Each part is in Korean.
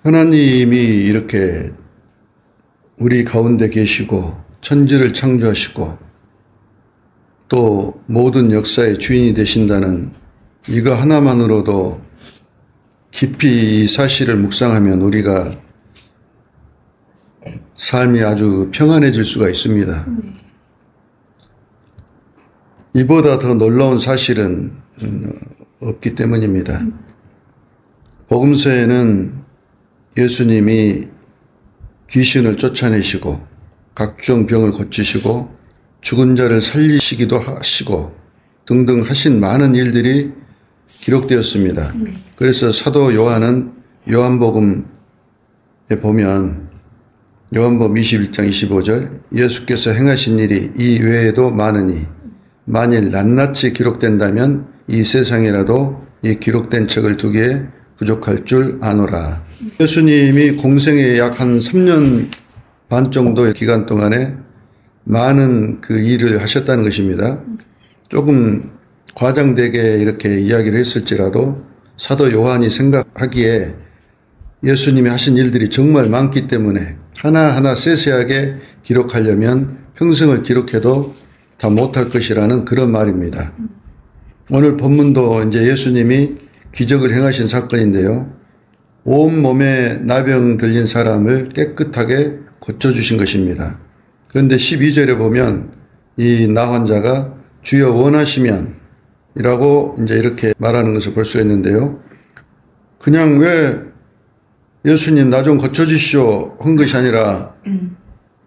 하나님이 이렇게 우리 가운데 계시고 천지를 창조하시고 또 모든 역사의 주인이 되신다는 이거 하나만으로도 깊이 이 사실을 묵상하면 우리가 삶이 아주 평안해질 수가 있습니다. 이보다 더 놀라운 사실은 없기 때문입니다. 복음서에는 예수님이 귀신을 쫓아내시고 각종 병을 고치시고 죽은 자를 살리시기도 하시고 등등 하신 많은 일들이 기록되었습니다. 그래서 사도 요한은 요한복음에 보면 요한복음 21장 25절 예수께서 행하신 일이 이 외에도 많으니 만일 낱낱이 기록된다면 이 세상이라도 이 기록된 책을 두기에 부족할 줄 아노라. 예수님이 공생에 약 한 3년 반 정도의 기간 동안에 많은 그 일을 하셨다는 것입니다. 조금 과장되게 이렇게 이야기를 했을지라도 사도 요한이 생각하기에 예수님이 하신 일들이 정말 많기 때문에 하나하나 세세하게 기록하려면 평생을 기록해도 다 못할 것이라는 그런 말입니다. 오늘 본문도 이제 예수님이 기적을 행하신 사건인데요. 온몸에 나병 들린 사람을 깨끗하게 고쳐주신 것입니다. 그런데 12절에 보면 이 나 환자가 주여 원하시면 이라고 이제 이렇게 말하는 것을 볼 수 있는데요. 그냥 왜 예수님 나 좀 고쳐주시오 한 것이 아니라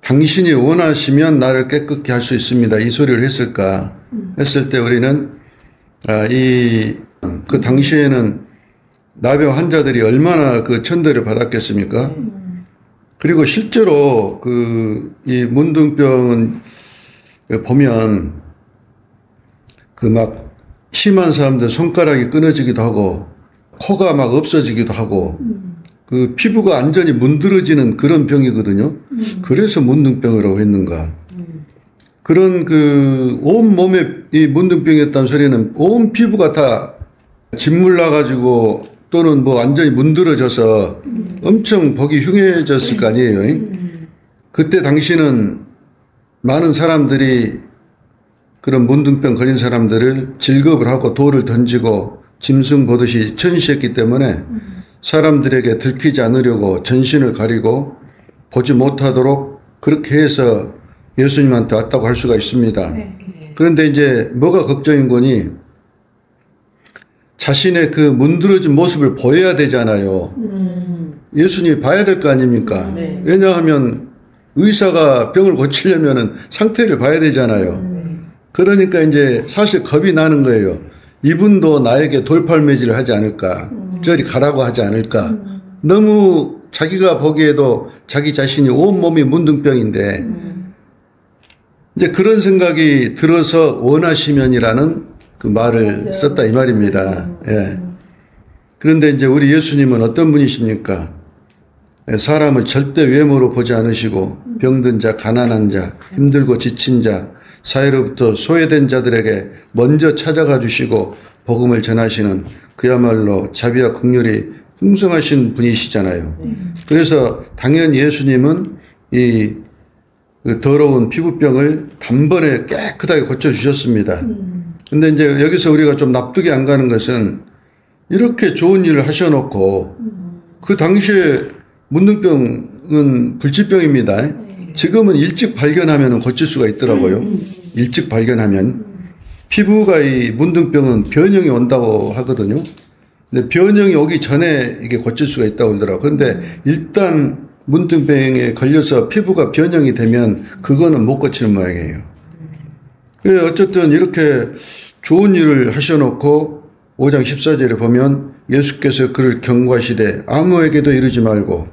당신이 원하시면 나를 깨끗게 할 수 있습니다. 이 소리를 했을까 했을 때 우리는 그 당시에는 나병 환자들이 얼마나 그 천대를 받았겠습니까? 그리고 실제로 이 문둥병은 보면 그 막 심한 사람들 손가락이 끊어지기도 하고 코가 막 없어지기도 하고 그 피부가 완전히 문드러지는 그런 병이거든요. 그래서 문둥병이라고 했는가. 그런 그 온 몸에 이 문둥병이었다는 소리는 온 피부가 다 진물 나가지고 또는 뭐 완전히 문드러져서 엄청 보기 흉해졌을 거 아니에요. 그때 당시는 많은 사람들이 그런 문둥병 걸린 사람들을 질겁을 하고 돌을 던지고 짐승 보듯이 천시했기 때문에 사람들에게 들키지 않으려고 전신을 가리고 보지 못하도록 그렇게 해서 예수님한테 왔다고 할 수가 있습니다. 그런데 이제 뭐가 걱정인 거니 자신의 그 문드러진 모습을 보여야 되잖아요. 예수님이 봐야 될 거 아닙니까? 왜냐하면 의사가 병을 고치려면 상태를 봐야 되잖아요. 그러니까 이제 사실 겁이 나는 거예요. 이분도 나에게 돌팔매질을 하지 않을까. 저리 가라고 하지 않을까. 너무 자기가 보기에도 자기 자신이 온몸이 문둥병인데 이제 그런 생각이 들어서 원하시면이라는 그 말을 썼다 이 말입니다. 예. 그런데 이제 우리 예수님은 어떤 분이십니까? 사람을 절대 외모로 보지 않으시고 병든 자, 가난한 자, 힘들고 지친 자, 사회로부터 소외된 자들에게 먼저 찾아가 주시고 복음을 전하시는 그야말로 자비와 긍휼이 풍성하신 분이시잖아요. 그래서 당연히 예수님은 이 더러운 피부병을 단번에 깨끗하게 고쳐주셨습니다. 근데 이제 여기서 우리가 좀 납득이 안 가는 것은 이렇게 좋은 일을 하셔놓고 그 당시에 문둥병은 불치병입니다. 지금은 일찍 발견하면 고칠 수가 있더라고요. 일찍 발견하면. 피부가 이 문둥병은 변형이 온다고 하거든요. 근데 변형이 오기 전에 이게 고칠 수가 있다고 그러더라고요. 그런데 일단 문둥병에 걸려서 피부가 변형이 되면 그거는 못 고치는 모양이에요. 어쨌든 이렇게 좋은 일을 하셔놓고 5장 14절에 보면 예수께서 그를 경고하시되 아무에게도 이르지 말고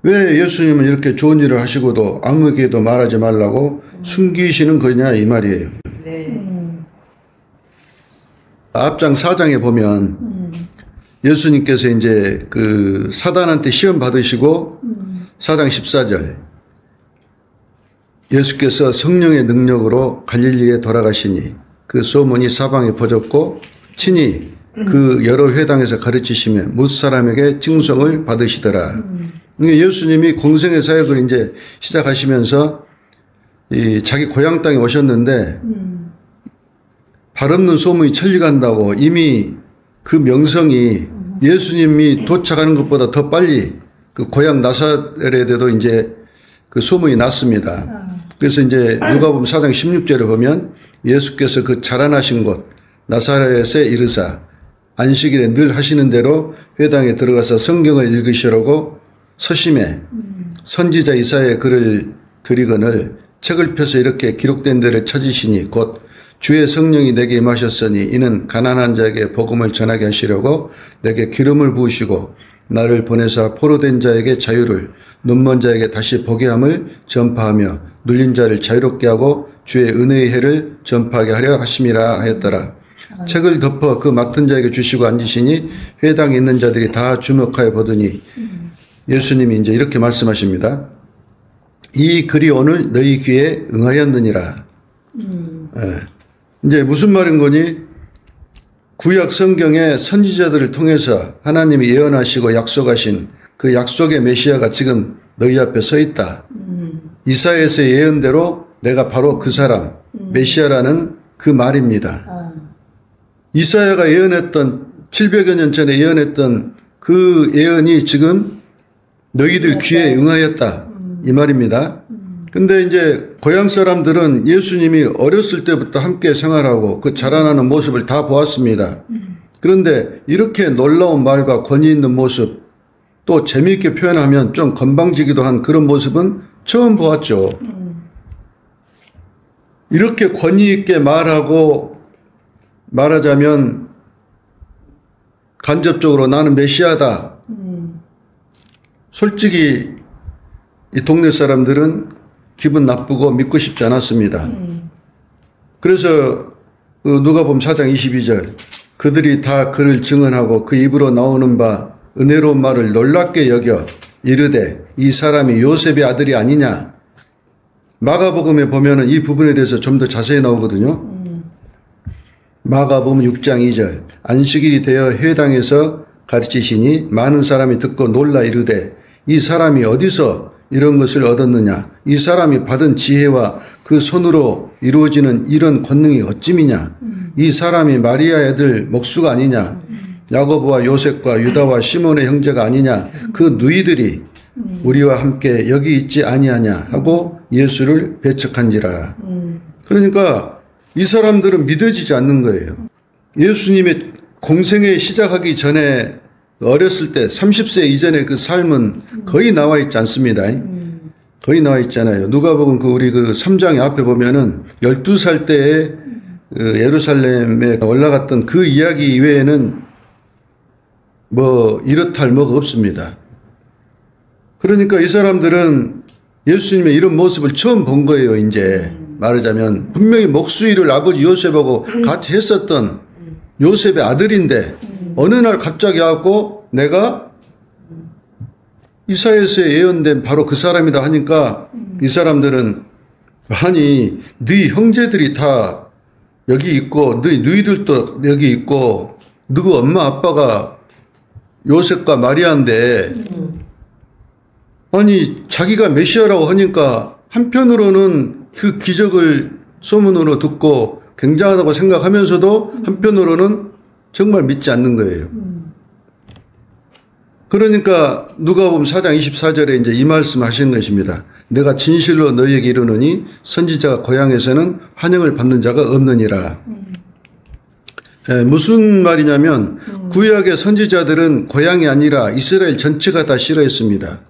왜 예수님은 이렇게 좋은 일을 하시고도 아무에게도 말하지 말라고 숨기시는 거냐 이 말이에요. 앞장 4장에 보면 예수님께서 이제 그 사단한테 시험 받으시고 4장 14절 예수께서 성령의 능력으로 갈릴리에 돌아가시니 그 소문이 사방에 퍼졌고 친히 그 여러 회당에서 가르치시며 못 사람에게 칭송을 받으시더라. 그러니까 예수님이 공생의 사역을 이제 시작하시면서 이 자기 고향 땅에 오셨는데 발 없는 소문이 천리간다고 이미 그 명성이 예수님이 도착하는 것보다 더 빨리 그 고향 나사렛에도 이제 그 소문이 났습니다. 그래서 이제 누가복음 4장 16절에 보면 예수께서 그 자라나신 곳 나사렛에 이르사 안식일에 늘 하시는 대로 회당에 들어가서 성경을 읽으시라고 서심해 선지자 이사야의 글을 드리거늘 책을 펴서 이렇게 기록된 데를 찾으시니 곧 주의 성령이 내게 임하셨으니 이는 가난한 자에게 복음을 전하게 하시려고 내게 기름을 부으시고 나를 보내사 포로된 자에게 자유를 눈먼 자에게 다시 보게 함을 전파하며 눌린 자를 자유롭게 하고 주의 은혜의 해를 전파하게 하려 하심이라 하였더라. 책을 덮어 그 맡은 자에게 주시고 앉으시니 회당에 있는 자들이 다 주목하여 보더니 예수님이 이제 이렇게 말씀하십니다. 이 글이 오늘 너희 귀에 응하였느니라. 이제 무슨 말인 거니? 구약 성경의 선지자들을 통해서 하나님이 예언하시고 약속하신 그 약속의 메시아가 지금 너희 앞에 서 있다. 이사야에서의 예언대로 내가 바로 그 사람, 메시아라는 그 말입니다. 이사야가 예언했던 700여 년 전에 예언했던 그 예언이 지금 너희들 귀에 응하였다. 이 말입니다. 근데 이제 고향 사람들은 예수님이 어렸을 때부터 함께 생활하고 그 자라나는 모습을 다 보았습니다. 그런데 이렇게 놀라운 말과 권위 있는 모습 또 재미있게 표현하면 좀 건방지기도 한 그런 모습은 처음 보았죠. 이렇게 권위 있게 말하자면 간접적으로 나는 메시아다. 솔직히 이 동네 사람들은 기분 나쁘고 믿고 싶지 않았습니다. 그래서 누가복음 4장 22절 그들이 다 그를 증언하고 그 입으로 나오는 바 은혜로운 말을 놀랍게 여겨 이르되 이 사람이 요셉의 아들이 아니냐. 마가복음에 보면은 이 부분에 대해서 좀 더 자세히 나오거든요. 마가복음 6장 2절 안식일이 되어 회당에서 가르치시니 많은 사람이 듣고 놀라 이르되 이 사람이 어디서 이런 것을 얻었느냐. 이 사람이 받은 지혜와 그 손으로 이루어지는 이런 권능이 어찌미냐. 이 사람이 마리아의 아들 목수가 아니냐. 야고보와 요셉과 유다와 시몬의 형제가 아니냐. 그 누이들이 우리와 함께 여기 있지 아니하냐 하고 예수를 배척한지라. 그러니까 이 사람들은 믿어지지 않는 거예요. 예수님의 공생애 시작하기 전에 어렸을 때 30세 이전의 그 삶은 거의 나와 있지 않습니다. 거의 나와 있잖아요. 누가복음 우리 3장의 앞에 보면은 12살 때에 예루살렘에 올라갔던 그 이야기 이외에는 뭐 이렇다 할 뭐가 없습니다. 그러니까 이 사람들은 예수님의 이런 모습을 처음 본 거예요. 이제 말하자면 분명히 목수 일을 아버지 요셉하고 같이 했었던 요셉의 아들인데 어느 날 갑자기 하고 내가 이사야에서 예언된 바로 그 사람이다 하니까 이 사람들은 아니 네 형제들이 다 여기 있고 네 누이들도 여기 있고 너희 엄마 아빠가 요셉과 마리아인데 아니 자기가 메시아라고 하니까 한편으로는 그 기적을 소문으로 듣고 굉장하다고 생각하면서도 한편으로는 정말 믿지 않는 거예요. 그러니까 누가복음 4장 24절에 이제 이 말씀 하시는 것입니다. 내가 진실로 너희에게 이르노니 선지자가 고향에서는 환영을 받는 자가 없느니라. 무슨 말이냐면 구약의 선지자들은 고향이 아니라 이스라엘 전체가 다 싫어했습니다.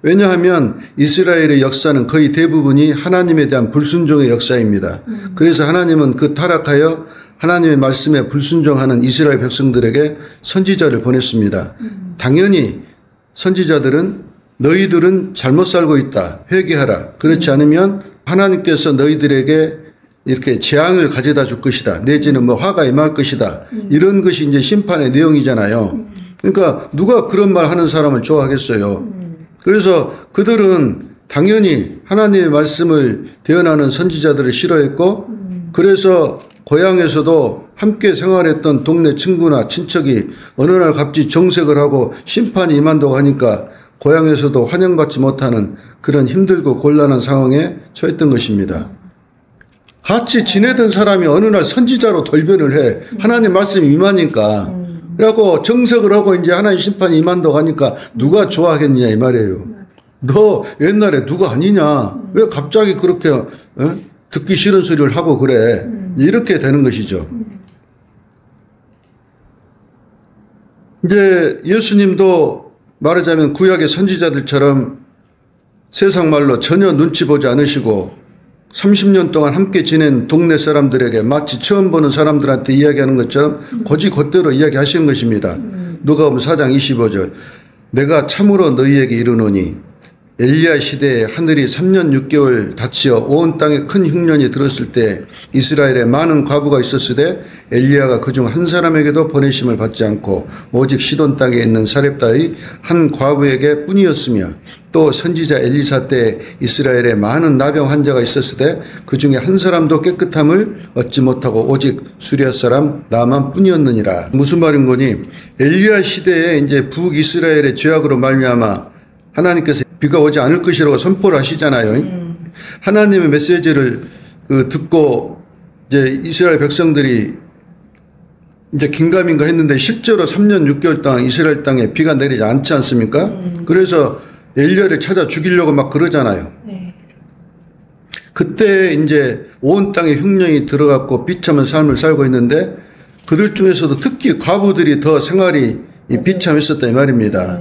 왜냐하면 이스라엘의 역사는 거의 대부분이 하나님에 대한 불순종의 역사입니다. 그래서 하나님은 그 타락하여 하나님의 말씀에 불순종하는 이스라엘 백성들에게 선지자를 보냈습니다. 당연히 선지자들은 너희들은 잘못 살고 있다. 회개하라. 그렇지 않으면 하나님께서 너희들에게 이렇게 재앙을 가져다 줄 것이다. 내지는 뭐 화가 임할 것이다. 이런 것이 이제 심판의 내용이잖아요. 그러니까 누가 그런 말 하는 사람을 좋아하겠어요. 그래서 그들은 당연히 하나님의 말씀을 대언하는 선지자들을 싫어했고 그래서 고향에서도 함께 생활했던 동네 친구나 친척이 어느 날 갑자기 정색을 하고 심판이 임한다고 하니까 고향에서도 환영받지 못하는 그런 힘들고 곤란한 상황에 처했던 것입니다. 같이 지내던 사람이 어느 날 선지자로 돌변을 해. 하나님 말씀이 임하니까. 그래갖고 정색을 하고 이제 하나님 심판이 임한다고 하니까 누가 좋아하겠냐 이 말이에요. 너 옛날에 누가 아니냐. 왜 갑자기 그렇게 듣기 싫은 소리를 하고 그래. 이렇게 되는 것이죠. 이제 예수님도 말하자면 구약의 선지자들처럼 세상 말로 전혀 눈치 보지 않으시고 30년 동안 함께 지낸 동네 사람들에게 마치 처음 보는 사람들한테 이야기하는 것처럼 곧이곧대로 이야기하시는 것입니다. 누가복음 4장 25절 내가 참으로 너희에게 이르노니 엘리야 시대에 하늘이 3년 6개월 닫히어 온 땅에 큰 흉년이 들었을 때 이스라엘에 많은 과부가 있었으되 엘리야가 그중 한 사람에게도 보내심을 받지 않고 오직 시돈 땅에 있는 사렙다의 한 과부에게 뿐이었으며 또 선지자 엘리사 때 이스라엘에 많은 나병 환자가 있었으되 그중에 한 사람도 깨끗함을 얻지 못하고 오직 수리아 사람 나만 뿐이었느니라. 무슨 말인 거니? 엘리야 시대에 이제 북이스라엘의 죄악으로 말미암아 하나님께서 비가 오지 않을 것이라고 선포를 하시잖아요. 하나님의 메시지를 듣고 이제 이스라엘 백성들이 이제 긴가민가 했는데 실제로 3년 6개월 동안 이스라엘 땅에 비가 내리지 않지 않습니까? 그래서 엘리야를 찾아 죽이려고 막 그러잖아요. 그때 이제 온 땅에 흉년이 들어갔고 비참한 삶을 살고 있는데 그들 중에서도 특히 과부들이 더 생활이 비참했었다 이 말입니다.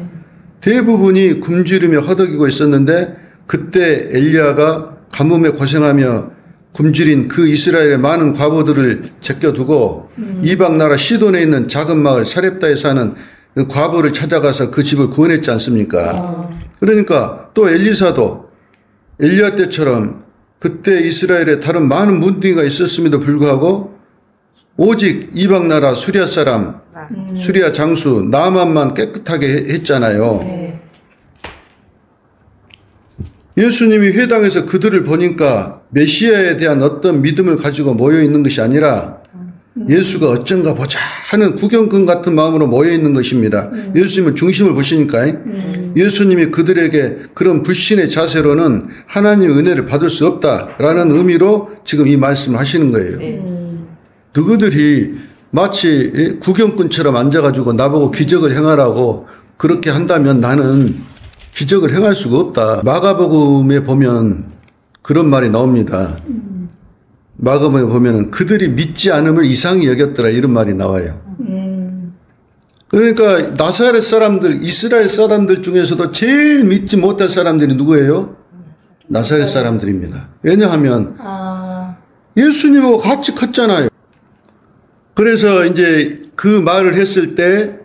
대부분이 굶주리며 허덕이고 있었는데 그때 엘리야가 가뭄에 고생하며 굶주린 그 이스라엘의 많은 과부들을 제껴두고 이방 나라 시돈에 있는 작은 마을 사렙다에 사는 그 과부를 찾아가서 그 집을 구원했지 않습니까? 그러니까 또 엘리사도 엘리야 때처럼 그때 이스라엘에 다른 많은 문둥이가 있었음에도 불구하고 오직 이방 나라 수리아 사람 수리아 장수 나만만 깨끗하게 했잖아요. 예수님이 회당에서 그들을 보니까 메시아에 대한 어떤 믿음을 가지고 모여 있는 것이 아니라 예수가 어쩐가 보자 하는 구경꾼 같은 마음으로 모여 있는 것입니다. 예수님은 중심을 보시니까 예수님이 그들에게 그런 불신의 자세로는 하나님의 은혜를 받을 수 없다라는 의미로 지금 이 말씀을 하시는 거예요. 누구들이 마치 구경꾼처럼 앉아가지고 나보고 기적을 행하라고 그렇게 한다면 나는 기적을 행할 수가 없다. 마가복음에 보면 그런 말이 나옵니다. 마가복음에 보면은 그들이 믿지 않음을 이상히 여겼더라 이런 말이 나와요. 그러니까 나사렛 사람들, 이스라엘 사람들 중에서도 제일 믿지 못할 사람들이 누구예요? 나사렛 사람들입니다. 왜냐하면 예수님하고 같이 컸잖아요. 그래서 이제 그 말을 했을 때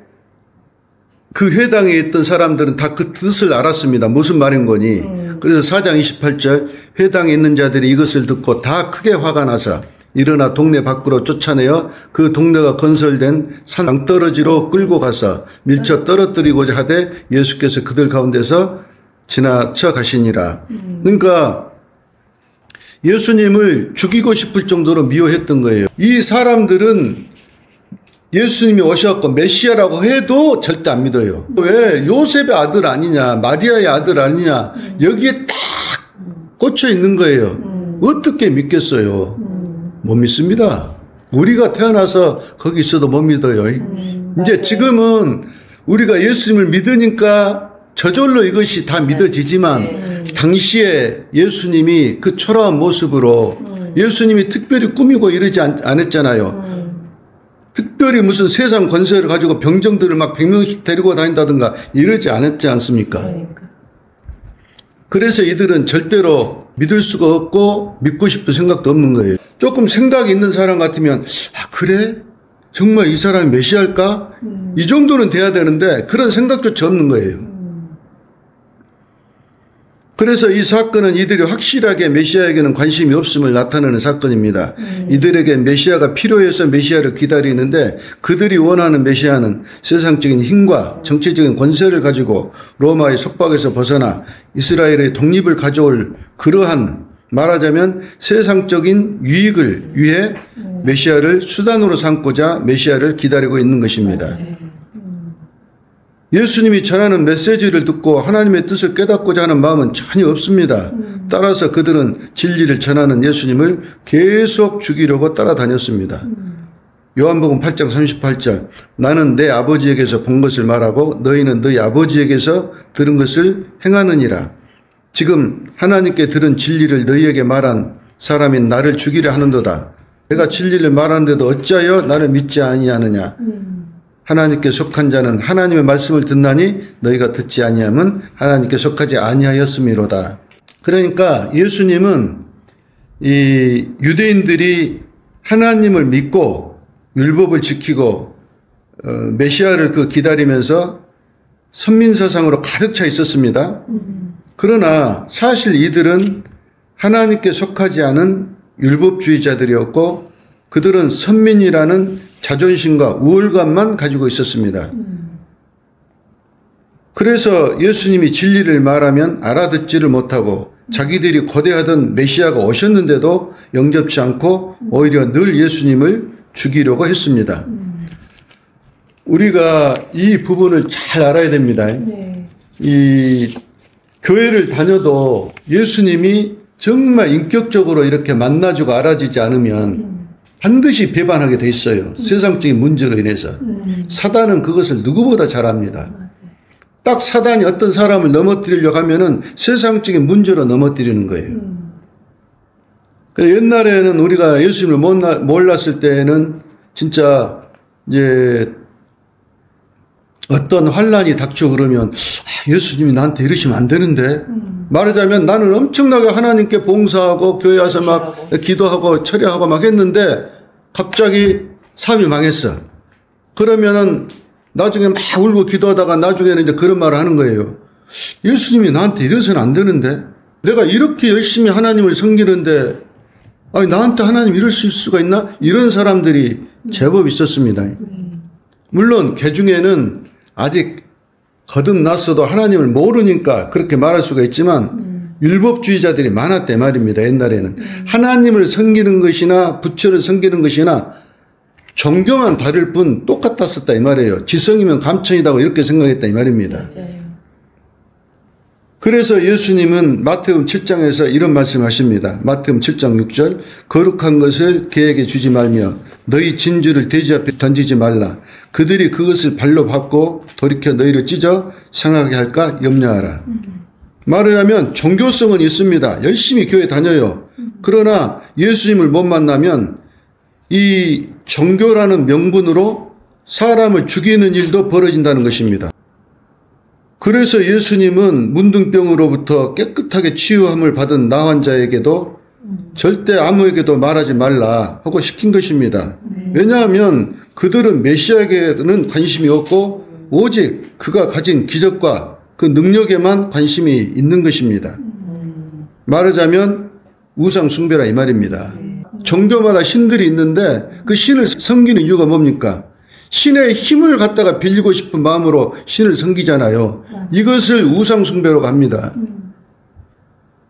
그 회당에 있던 사람들은 다 그 뜻을 알았습니다. 무슨 말인 거니? 그래서 4장 28절 회당에 있는 자들이 이것을 듣고 다 크게 화가 나서 일어나 동네 밖으로 쫓아내어 그 동네가 건설된 산 낭떠러지로 끌고 가서 밀쳐 떨어뜨리고자 하되 예수께서 그들 가운데서 지나쳐 가시니라. 그러니까 예수님을 죽이고 싶을 정도로 미워했던 거예요. 이 사람들은 예수님이 오셨고 메시아라고 해도 절대 안 믿어요. 왜? 요셉의 아들 아니냐, 마리아의 아들 아니냐, 여기에 딱 꽂혀 있는 거예요. 어떻게 믿겠어요? 못 믿습니다. 우리가 태어나서 거기 있어도 못 믿어요. 이제 지금은 우리가 예수님을 믿으니까 저절로 이것이 다 믿어지지만 당시에 예수님이 그 초라한 모습으로 예수님이 특별히 꾸미고 이러지 않았잖아요. 특별히 무슨 세상 권세를 가지고 병정들을 막 100명씩 데리고 다닌다든가 이러지 않았지 않습니까? 그래서 이들은 절대로 믿을 수가 없고 믿고 싶은 생각도 없는 거예요. 조금 생각이 있는 사람 같으면 그래? 정말 이 사람이 메시아일까? 이 정도는 돼야 되는데 그런 생각조차 없는 거예요. 그래서 이 사건은 이들이 확실하게 메시아에게는 관심이 없음을 나타내는 사건입니다. 이들에게 메시아가 필요해서 메시아를 기다리는데 그들이 원하는 메시아는 세상적인 힘과 정치적인 권세를 가지고 로마의 속박에서 벗어나 이스라엘의 독립을 가져올 그러한 말하자면 세상적인 유익을 위해 메시아를 수단으로 삼고자 메시아를 기다리고 있는 것입니다. 예수님이 전하는 메시지를 듣고 하나님의 뜻을 깨닫고자 하는 마음은 전혀 없습니다. 따라서 그들은 진리를 전하는 예수님을 계속 죽이려고 따라다녔습니다. 요한복음 8장 38절 나는 내 아버지에게서 본 것을 말하고 너희는 너희 아버지에게서 들은 것을 행하느니라. 지금 하나님께 들은 진리를 너희에게 말한 사람인 나를 죽이려 하는도다. 내가 진리를 말하는데도 어찌하여 나를 믿지 아니하느냐. 하나님께 속한 자는 하나님의 말씀을 듣나니 너희가 듣지 아니함은 하나님께 속하지 아니하였음이로다. 그러니까 예수님은 이 유대인들이 하나님을 믿고 율법을 지키고 메시아를 기다리면서 선민사상으로 가득 차 있었습니다. 그러나 사실 이들은 하나님께 속하지 않은 율법주의자들이었고 그들은 선민이라는 자존심과 우월감만 가지고 있었습니다. 그래서 예수님이 진리를 말하면 알아듣지를 못하고 자기들이 거대하던 메시아가 오셨는데도 영접치 않고 오히려 늘 예수님을 죽이려고 했습니다. 우리가 이 부분을 잘 알아야 됩니다. 이 교회를 다녀도 예수님이 정말 인격적으로 이렇게 만나주고 알아지지 않으면 반드시 배반하게 돼 있어요. 세상적인 문제로 인해서. 사단은 그것을 누구보다 잘 압니다. 딱 사단이 어떤 사람을 넘어뜨리려고 하면은 세상적인 문제로 넘어뜨리는 거예요. 옛날에는 우리가 예수님을 몰랐을 때는 진짜 이제 어떤 환란이 닥쳐 그러면 예수님이 나한테 이러시면 안 되는데 말하자면 나는 엄청나게 하나님께 봉사하고 교회 와서 막 기도하고 철야하고 막 했는데 갑자기 삶이 망했어. 그러면은 나중에 막 울고 기도하다가 나중에는 이제 그런 말을 하는 거예요. 예수님이 나한테 이래서는 안 되는데 내가 이렇게 열심히 하나님을 섬기는데 아니 나한테 하나님 이럴 수가 있나? 이런 사람들이 제법 있었습니다. 물론 그 중에는 아직 거듭났어도 하나님을 모르니까 그렇게 말할 수가 있지만 율법주의자들이 많았대 말입니다. 옛날에는. 하나님을 섬기는 것이나 부처를 섬기는 것이나 종교만 다를 뿐 똑같았었다 이 말이에요. 지성이면 감천이다고 이렇게 생각했다 이 말입니다. 그래서 예수님은 마태복음 7장에서 이런 말씀하십니다. 마태복음 7장 6절 거룩한 것을 개에게 주지 말며 너희 진주를 돼지 앞에 던지지 말라. 그들이 그것을 발로 밟고 돌이켜 너희를 찢어 상하게 할까 염려하라. 말하자면 종교성은 있습니다. 열심히 교회 다녀요. 그러나 예수님을 못 만나면 이 종교라는 명분으로 사람을 죽이는 일도 벌어진다는 것입니다. 그래서 예수님은 문둥병으로부터 깨끗하게 치유함을 받은 나 환자에게도 절대 아무에게도 말하지 말라 하고 시킨 것입니다. 왜냐하면 그들은 메시아에게는 관심이 없고 오직 그가 가진 기적과 그 능력에만 관심이 있는 것입니다. 말하자면 우상 숭배라 이 말입니다. 종교마다 신들이 있는데 그 신을 섬기는 이유가 뭡니까? 신의 힘을 갖다가 빌리고 싶은 마음으로 신을 섬기잖아요. 이것을 우상 숭배라고 합니다.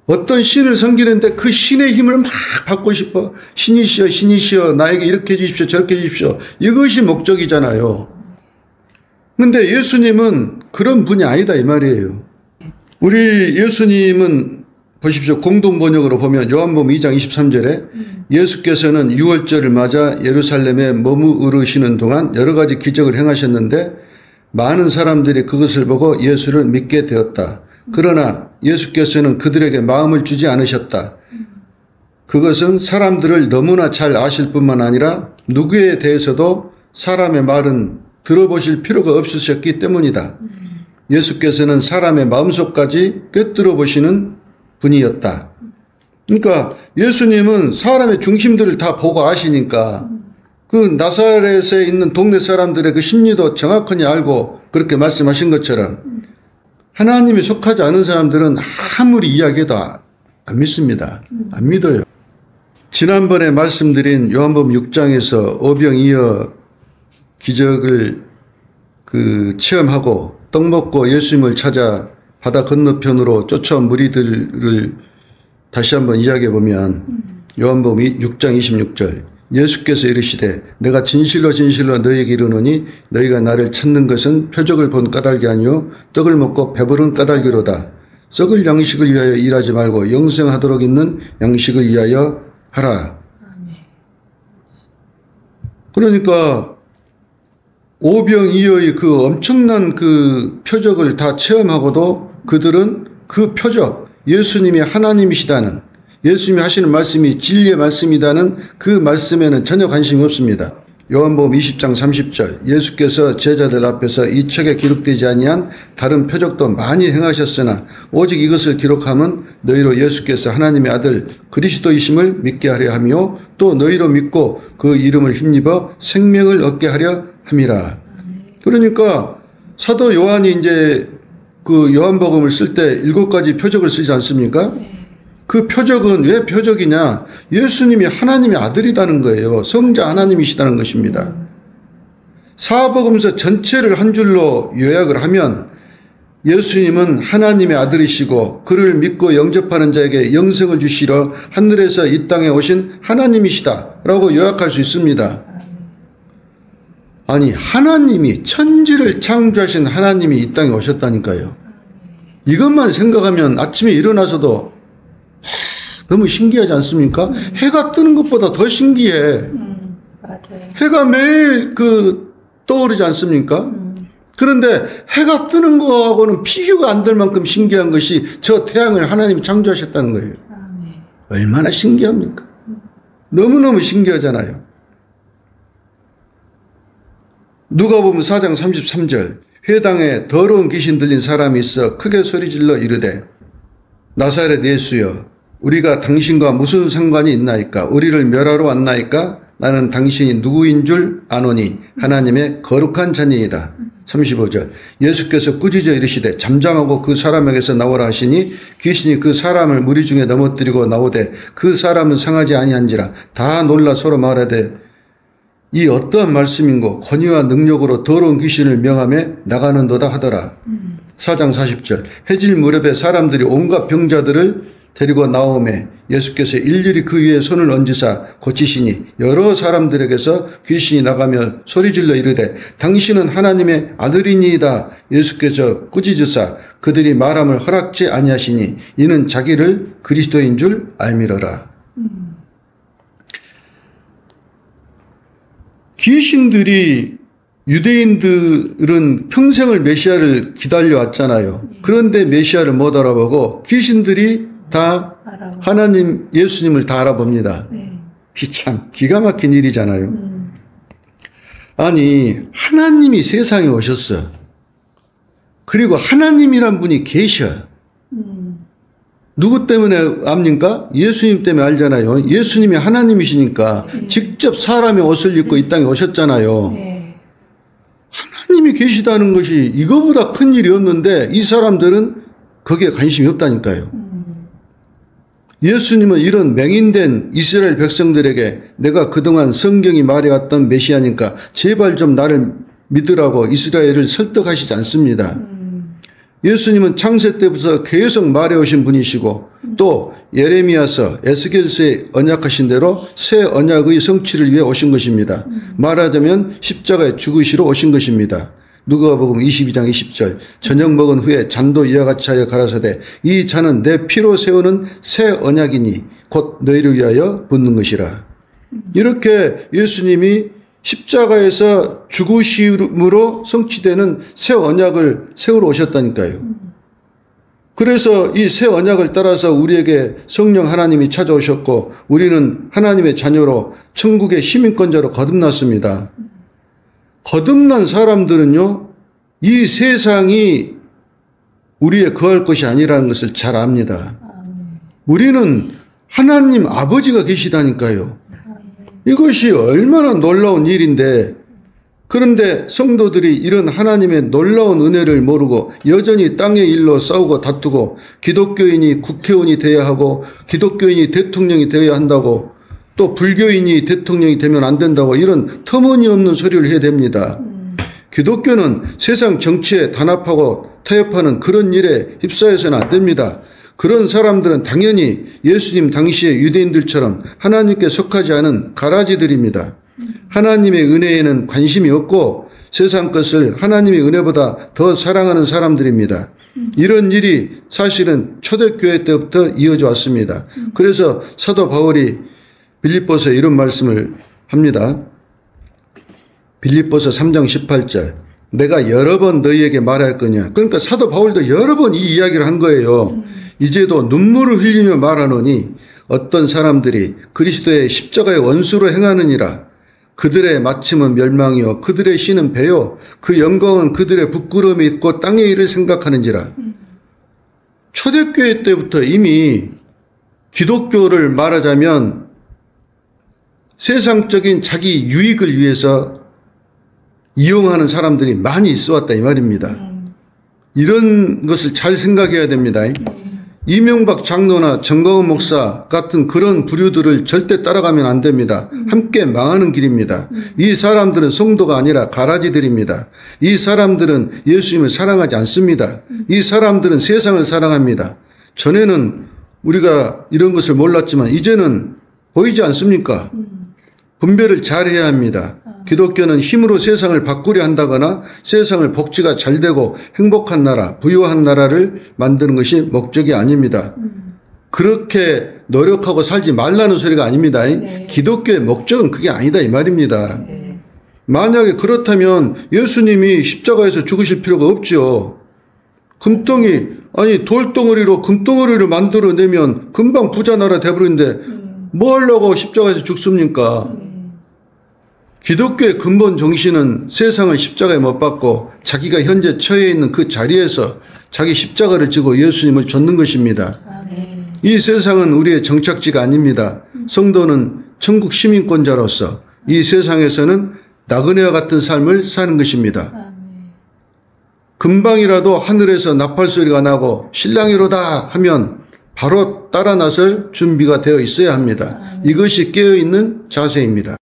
어떤 신을 섬기는데 그 신의 힘을 막 받고 싶어. 신이시여 신이시여 나에게 이렇게 해주십시오 저렇게 해주십시오. 이것이 목적이잖아요. 그런데 예수님은 그런 분이 아니다 이 말이에요. 우리 예수님은 보십시오. 공동번역으로 보면 요한복음 2장 23절에 예수께서는 유월절을 맞아 예루살렘에 머무르시는 동안 여러 가지 기적을 행하셨는데 많은 사람들이 그것을 보고 예수를 믿게 되었다. 그러나 예수께서는 그들에게 마음을 주지 않으셨다. 그것은 사람들을 너무나 잘 아실 뿐만 아니라 누구에 대해서도 사람의 말은 들어보실 필요가 없으셨기 때문이다. 예수께서는 사람의 마음속까지 꿰뚫어 보시는 분이었다. 그러니까 예수님은 사람의 중심들을 다 보고 아시니까 그 나사렛에 있는 동네 사람들의 그 심리도 정확하게 알고 그렇게 말씀하신 것처럼 하나님이 속하지 않은 사람들은 아무리 이야기해도 안 믿습니다. 안 믿어요. 지난번에 말씀드린 요한복음 6장에서 오병이어 기적을 체험하고 떡 먹고 예수님을 찾아 바다 건너편으로 쫓아온 무리들을 다시 한번 이야기해 보면 요한복음 6장 26절 예수께서 이르시되 내가 진실로 진실로 너희에게 이르노니 너희가 나를 찾는 것은 표적을 본 까닭이 아니요 떡을 먹고 배부른 까닭이로다. 썩을 양식을 위하여 일하지 말고 영생하도록 있는 양식을 위하여 하라. 그러니까 오병이어의 그 엄청난 그 표적을 다 체험하고도 그들은 그 표적, 예수님이 하나님이시다는, 예수님이 하시는 말씀이 진리의 말씀이다는 그 말씀에는 전혀 관심이 없습니다. 요한복음 20장 30절 예수께서 제자들 앞에서 이 책에 기록되지 아니한 다른 표적도 많이 행하셨으나 오직 이것을 기록함은 너희로 예수께서 하나님의 아들 그리스도이심을 믿게 하려 하며 또 너희로 믿고 그 이름을 힘입어 생명을 얻게 하려 함이라. 그러니까 사도 요한이 이제 그 요한복음을 쓸 때 7가지 표적을 쓰지 않습니까? 그 표적은 왜 표적이냐? 예수님이 하나님의 아들이라는 거예요. 성자 하나님이시다는 것입니다. 사복음서 전체를 한 줄로 요약을 하면 예수님은 하나님의 아들이시고 그를 믿고 영접하는 자에게 영생을 주시러 하늘에서 이 땅에 오신 하나님이시다라고 요약할 수 있습니다. 아니 하나님이 천지를 창조하신 하나님이 이 땅에 오셨다니까요. 이것만 생각하면 아침에 일어나서도 너무 신기하지 않습니까? 해가 뜨는 것보다 더 신기해. 맞아요. 해가 매일 떠오르지 않습니까? 그런데 해가 뜨는 거하고는 비교가 안 될 만큼 신기한 것이 저 태양을 하나님이 창조하셨다는 거예요. 얼마나 신기합니까? 너무너무 신기하잖아요. 누가복음 4장 33절 회당에 더러운 귀신 들린 사람이 있어 크게 소리질러 이르되 나사렛 예수여 우리가 당신과 무슨 상관이 있나이까? 우리를 멸하러 왔나이까? 나는 당신이 누구인 줄 아노니 하나님의 거룩한 자녀이다. 35절 예수께서 꾸짖어 이르시되 잠잠하고 그 사람에게서 나오라 하시니 귀신이 그 사람을 무리 중에 넘어뜨리고 나오되 그 사람은 상하지 아니한지라 다 놀라 서로 말하되 이 어떠한 말씀인고 권위와 능력으로 더러운 귀신을 명하며 나가는도다 하더라. 4장 40절 해질 무렵에 사람들이 온갖 병자들을 데리고 나오매 예수께서 일일이 그 위에 손을 얹으사 고치시니 여러 사람들에게서 귀신이 나가며 소리질러 이르되 당신은 하나님의 아들이니이다. 예수께서 꾸짖으사 그들이 말함을 허락지 아니하시니 이는 자기를 그리스도인 줄 알미러라. 귀신들이 유대인들은 평생을 메시아를 기다려왔잖아요. 그런데 메시아를 못 알아보고 귀신들이 다 하나님 예수님을 다 알아봅니다. 이 참 기가 막힌 일이잖아요. 아니 하나님이 세상에 오셨어. 그리고 하나님이란 분이 계셔. 누구 때문에 압니까? 예수님 때문에 알잖아요. 예수님이 하나님이시니까 직접 사람의 옷을 입고 이 땅에 오셨잖아요. 하나님이 계시다는 것이 이거보다 큰 일이 없는데 이 사람들은 거기에 관심이 없다니까요. 예수님은 이런 맹인된 이스라엘 백성들에게 내가 그동안 성경이 말해왔던 메시아니까 제발 좀 나를 믿으라고 이스라엘을 설득하시지 않습니다. 예수님은 창세 때부터 계속 말해오신 분이시고 또 예레미야서 에스겔서에 언약하신 대로 새 언약의 성취를 위해 오신 것입니다. 말하자면 십자가에 죽으시러 오신 것입니다. 누가복음 22장 20절 저녁 먹은 후에 잔도 이와 같이 하여 가라사대 이 잔은 내 피로 세우는 새 언약이니 곧 너희를 위하여 붓는 것이라. 이렇게 예수님이 십자가에서 죽으심으로 성취되는 새 언약을 세우러 오셨다니까요. 그래서 이 새 언약을 따라서 우리에게 성령 하나님이 찾아오셨고 우리는 하나님의 자녀로 천국의 시민권자로 거듭났습니다. 거듭난 사람들은요, 이 세상이 우리의 거할 것이 아니라는 것을 잘 압니다. 우리는 하나님 아버지가 계시다니까요. 이것이 얼마나 놀라운 일인데, 그런데 성도들이 이런 하나님의 놀라운 은혜를 모르고 여전히 땅의 일로 싸우고 다투고 기독교인이 국회의원이 되어야 하고 기독교인이 대통령이 되어야 한다고 또 불교인이 대통령이 되면 안 된다고 이런 터무니없는 소리를 해야 됩니다. 기독교는 세상 정치에 단합하고 타협하는 그런 일에 휩싸여서는 안 됩니다. 그런 사람들은 당연히 예수님 당시의 유대인들처럼 하나님께 속하지 않은 가라지들입니다. 하나님의 은혜에는 관심이 없고 세상 것을 하나님의 은혜보다 더 사랑하는 사람들입니다. 이런 일이 사실은 초대교회 때부터 이어져 왔습니다. 그래서 사도 바울이 빌립보서에 이런 말씀을 합니다. 빌립보서 3장 18절. 내가 여러 번 너희에게 말할 거냐. 그러니까 사도 바울도 여러 번 이 이야기를 한 거예요. 이제도 눈물을 흘리며 말하노니 어떤 사람들이 그리스도의 십자가의 원수로 행하느니라. 그들의 마침은 멸망이요 그들의 씨는 배요 그 영광은 그들의 부끄러움이 있고 땅의 일을 생각하는지라. 초대교회 때부터 이미 기독교를 말하자면 세상적인 자기 유익을 위해서 이용하는 사람들이 많이 있어 왔다 이 말입니다. 이런 것을 잘 생각해야 됩니다. 이명박 장로나 정광훈 목사 같은 그런 부류들을 절대 따라가면 안 됩니다. 함께 망하는 길입니다. 이 사람들은 성도가 아니라 가라지들입니다. 이 사람들은 예수님을 사랑하지 않습니다. 이 사람들은 세상을 사랑합니다. 전에는 우리가 이런 것을 몰랐지만 이제는 보이지 않습니까? 분별을 잘해야 합니다. 기독교는 힘으로 세상을 바꾸려 한다거나 세상을 복지가 잘 되고 행복한 나라, 부유한 나라를 만드는 것이 목적이 아닙니다. 그렇게 노력하고 살지 말라는 소리가 아닙니다. 네. 기독교의 목적은 그게 아니다 이 말입니다. 네. 만약에 그렇다면 예수님이 십자가에서 죽으실 필요가 없죠. 금덩이, 아니 돌덩어리로 금덩어리를 만들어내면 금방 부자 나라 돼버리는데 뭐 하려고 십자가에서 죽습니까? 기독교의 근본 정신은 세상을 십자가에 못 박고 자기가 현재 처해 있는 그 자리에서 자기 십자가를 지고 예수님을 좇는 것입니다. 이 세상은 우리의 정착지가 아닙니다. 성도는 천국 시민권자로서 이 세상에서는 나그네와 같은 삶을 사는 것입니다. 금방이라도 하늘에서 나팔 소리가 나고 신랑이로다 하면 바로 따라 나설 준비가 되어 있어야 합니다. 이것이 깨어있는 자세입니다.